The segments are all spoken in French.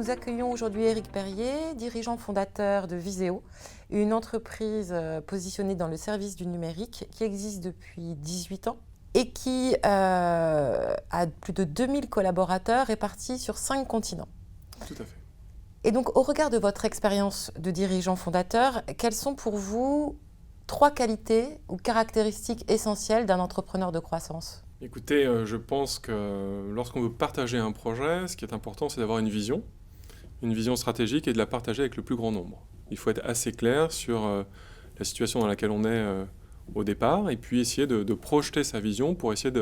Nous accueillons aujourd'hui Éric Perrier, dirigeant fondateur de Viséo, une entreprise positionnée dans le service du numérique qui existe depuis 18 ans et qui a plus de 2000 collaborateurs répartis sur 5 continents. Tout à fait. Et donc, au regard de votre expérience de dirigeant fondateur, quelles sont pour vous 3 qualités ou caractéristiques essentielles d'un entrepreneur de croissance ? Écoutez, je pense que lorsqu'on veut partager un projet, ce qui est important, c'est d'avoir une vision stratégique et de la partager avec le plus grand nombre. Il faut être assez clair sur la situation dans laquelle on est au départ et puis essayer de projeter sa vision pour essayer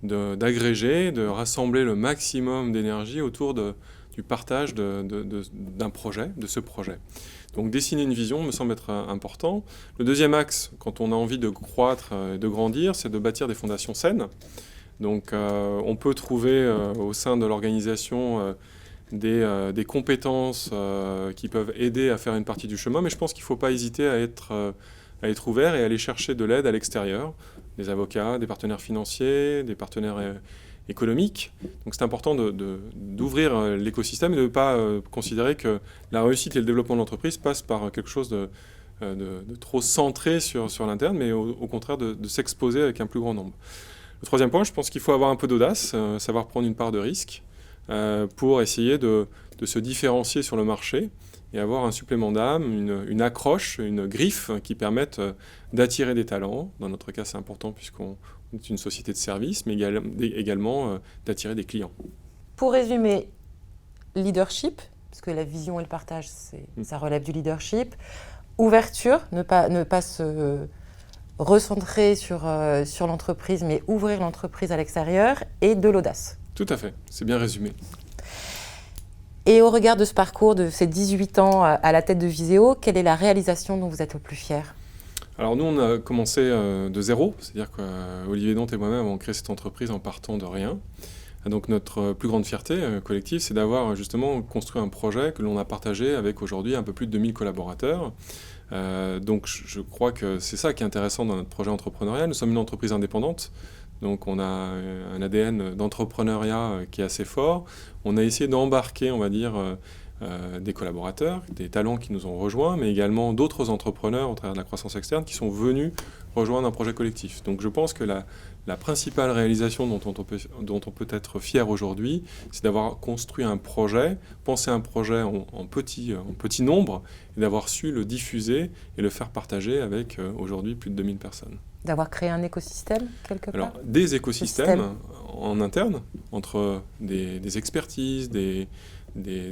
d'agréger, de rassembler le maximum d'énergie autour du partage d'un projet, de ce projet. Donc dessiner une vision me semble être important. Le deuxième axe, quand on a envie de croître et de grandir, c'est de bâtir des fondations saines. Donc on peut trouver au sein de l'organisation des compétences qui peuvent aider à faire une partie du chemin, mais je pense qu'il ne faut pas hésiter à être ouvert et aller chercher de l'aide à l'extérieur, des avocats, des partenaires financiers, des partenaires économique. Donc c'est important d'ouvrir l'écosystème et de ne pas considérer que la réussite et le développement de l'entreprise passent par quelque chose de trop centré sur l'interne, mais au contraire de s'exposer avec un plus grand nombre. Le troisième point, je pense qu'il faut avoir un peu d'audace, savoir prendre une part de risque pour essayer de se différencier sur le marché et avoir un supplément d'âme, une accroche, une griffe qui permettent d'attirer des talents. Dans notre cas, c'est important puisqu'on est une société de services, mais également d'attirer des clients. Pour résumer, leadership, parce que la vision et le partage, ça relève du leadership. Ouverture, ne pas se recentrer sur l'entreprise, mais ouvrir l'entreprise à l'extérieur, et de l'audace. Tout à fait, c'est bien résumé. Et au regard de ce parcours, de ces 18 ans à la tête de Viséo, quelle est la réalisation dont vous êtes le plus fier ? Alors nous, on a commencé de zéro, c'est-à-dire qu'Olivier Dante et moi-même avons créé cette entreprise en partant de rien. Donc notre plus grande fierté collective, c'est d'avoir justement construit un projet que l'on a partagé avec aujourd'hui un peu plus de 2000 collaborateurs. Donc je crois que c'est ça qui est intéressant dans notre projet entrepreneurial. Nous sommes une entreprise indépendante. Donc on a un ADN d'entrepreneuriat qui est assez fort. On a essayé d'embarquer, on va dire, des collaborateurs, des talents qui nous ont rejoints, mais également d'autres entrepreneurs au travers de la croissance externe qui sont venus rejoindre un projet collectif. Donc je pense que la principale réalisation dont on peut être fier aujourd'hui, c'est d'avoir construit un projet, pensé un projet en petit nombre, et d'avoir su le diffuser et le faire partager avec aujourd'hui plus de 2000 personnes. D'avoir créé un écosystème quelque part ? Alors, des écosystèmes en interne, entre des expertises, des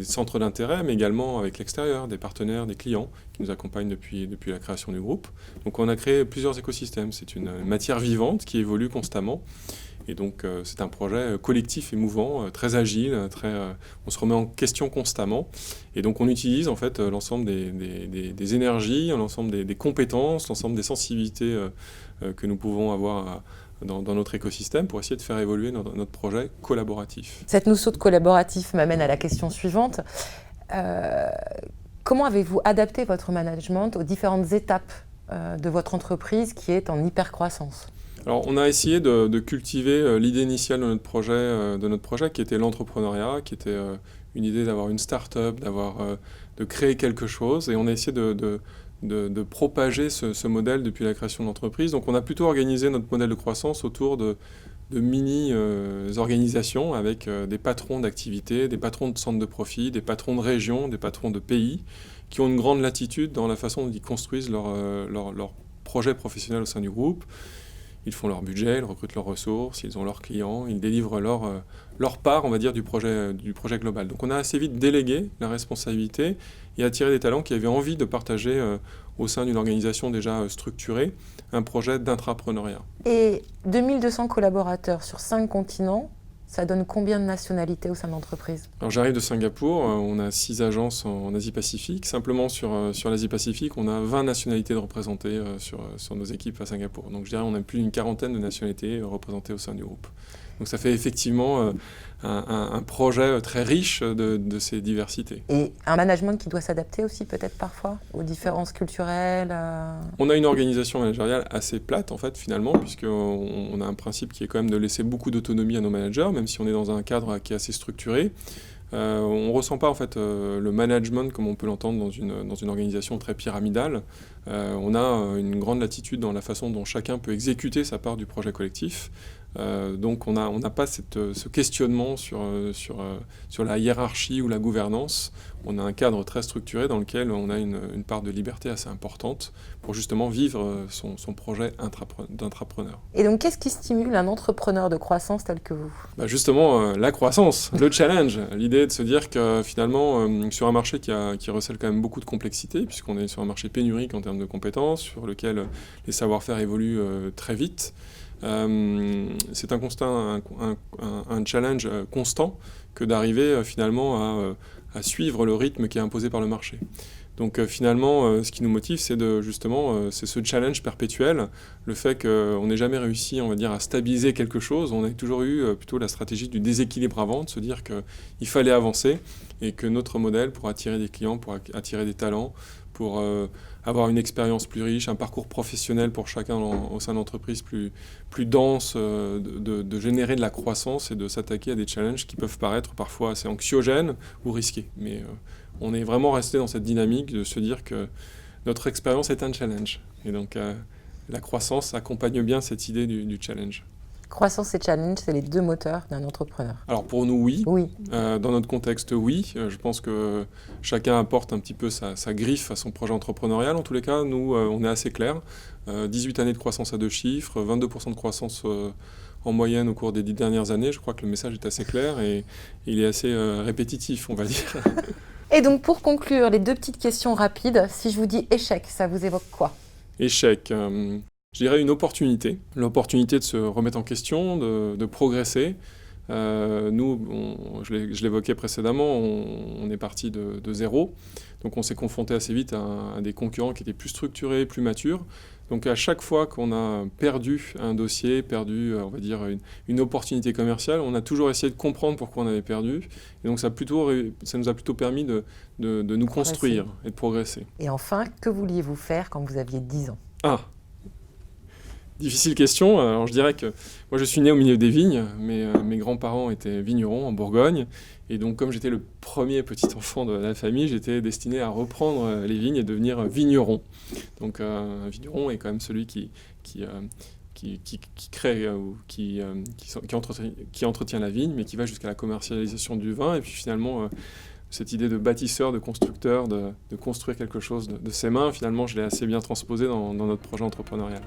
centres d'intérêt, mais également avec l'extérieur, des partenaires, des clients qui nous accompagnent depuis la création du groupe. Donc on a créé plusieurs écosystèmes. C'est une matière vivante qui évolue constamment. Et donc c'est un projet collectif et mouvant, très agile, on se remet en question constamment. Et donc on utilise en fait l'ensemble des énergies, l'ensemble des compétences, l'ensemble des sensibilités que nous pouvons avoir dans notre écosystème pour essayer de faire évoluer notre projet collaboratif. Cette notion de collaboratif m'amène à la question suivante. Comment avez-vous adapté votre management aux différentes étapes de votre entreprise qui est en hypercroissance ? Alors, on a essayé de cultiver l'idée initiale de notre projet qui était l'entrepreneuriat, qui était une idée d'avoir une start-up, de créer quelque chose. Et on a essayé de propager ce modèle depuis la création de l'entreprise. Donc on a plutôt organisé notre modèle de croissance autour de mini-organisations avec des patrons d'activités, des patrons de centres de profit, des patrons de régions, des patrons de pays, qui ont une grande latitude dans la façon dont ils construisent leur projet professionnel au sein du groupe. Ils font leur budget, ils recrutent leurs ressources, ils ont leurs clients, ils délivrent leur part, on va dire, du projet global. Donc on a assez vite délégué la responsabilité et attiré des talents qui avaient envie de partager au sein d'une organisation déjà structurée un projet d'intrapreneuriat. Et 2200 collaborateurs sur 5 continents, ça donne combien de nationalités au sein de l'entreprise ? Alors j'arrive de Singapour, on a 6 agences en Asie-Pacifique. Simplement sur l'Asie-Pacifique, on a 20 nationalités de représentées sur nos équipes à Singapour. Donc je dirais qu'on a plus d'une quarantaine de nationalités représentées au sein du groupe. Donc ça fait effectivement un projet très riche de ces diversités. Et un management qui doit s'adapter aussi peut-être parfois aux différences culturelles On a une organisation managériale assez plate en fait finalement, puisqu'on a un principe qui est quand même de laisser beaucoup d'autonomie à nos managers, même si on est dans un cadre qui est assez structuré. On ne ressent pas en fait le management comme on peut l'entendre dans une organisation très pyramidale. On a une grande latitude dans la façon dont chacun peut exécuter sa part du projet collectif. Donc on n'a pas ce questionnement sur la hiérarchie ou la gouvernance. On a un cadre très structuré dans lequel on a une part de liberté assez importante pour justement vivre son projet d'intrapreneur. Et donc, qu'est-ce qui stimule un entrepreneur de croissance tel que vous? Justement, la croissance, le challenge, l'idée de se dire que finalement, sur un marché qui recèle quand même beaucoup de complexité, puisqu'on est sur un marché pénurique en termes de compétences, sur lequel les savoir-faire évoluent très vite, c'est un constat, un challenge constant que d'arriver finalement à suivre le rythme qui est imposé par le marché. Donc finalement, ce qui nous motive, c'est c'est ce challenge perpétuel, le fait qu'on n'ait jamais réussi, on va dire, à stabiliser quelque chose. On a toujours eu plutôt la stratégie du déséquilibre avant, de se dire qu'il fallait avancer et que notre modèle pour attirer des clients, pour attirer des talents, pour avoir une expérience plus riche, un parcours professionnel pour chacun au sein de l'entreprise plus dense, de générer de la croissance et de s'attaquer à des challenges qui peuvent paraître parfois assez anxiogènes ou risqués. Mais on est vraiment resté dans cette dynamique de se dire que notre expérience est un challenge. Et donc la croissance accompagne bien cette idée du challenge. Croissance et challenge, c'est les deux moteurs d'un entrepreneur. Alors pour nous, oui. Oui. Dans notre contexte, oui. Je pense que chacun apporte un petit peu sa griffe à son projet entrepreneurial. En tous les cas, nous, on est assez clair. 18 années de croissance à 2 chiffres, 22% de croissance en moyenne au cours des 10 dernières années. Je crois que le message est assez clair et il est assez répétitif, on va dire. Et donc pour conclure, les deux petites questions rapides. Si je vous dis échec, ça vous évoque quoi? Échec. Je dirais une opportunité. L'opportunité de se remettre en question, de progresser. Nous, je l'évoquais précédemment, on est parti de zéro. Donc on s'est confronté assez vite à des concurrents qui étaient plus structurés, plus matures. Donc à chaque fois qu'on a perdu un dossier, perdu, on va dire, une opportunité commerciale, on a toujours essayé de comprendre pourquoi on avait perdu. Et donc ça nous a plutôt permis de nous construire et de progresser. Et enfin, que vouliez-vous faire quand vous aviez 10 ans? Difficile question. Alors je dirais que moi je suis né au milieu des vignes. Mes grands-parents étaient vignerons en Bourgogne. Et donc comme j'étais le premier petit enfant de la famille, j'étais destiné à reprendre les vignes et devenir vigneron. Donc un vigneron est quand même celui qui crée ou qui entretient la vigne, mais qui va jusqu'à la commercialisation du vin. Et puis finalement, cette idée de bâtisseur, de constructeur, de construire quelque chose de ses mains, finalement je l'ai assez bien transposée dans notre projet entrepreneurial.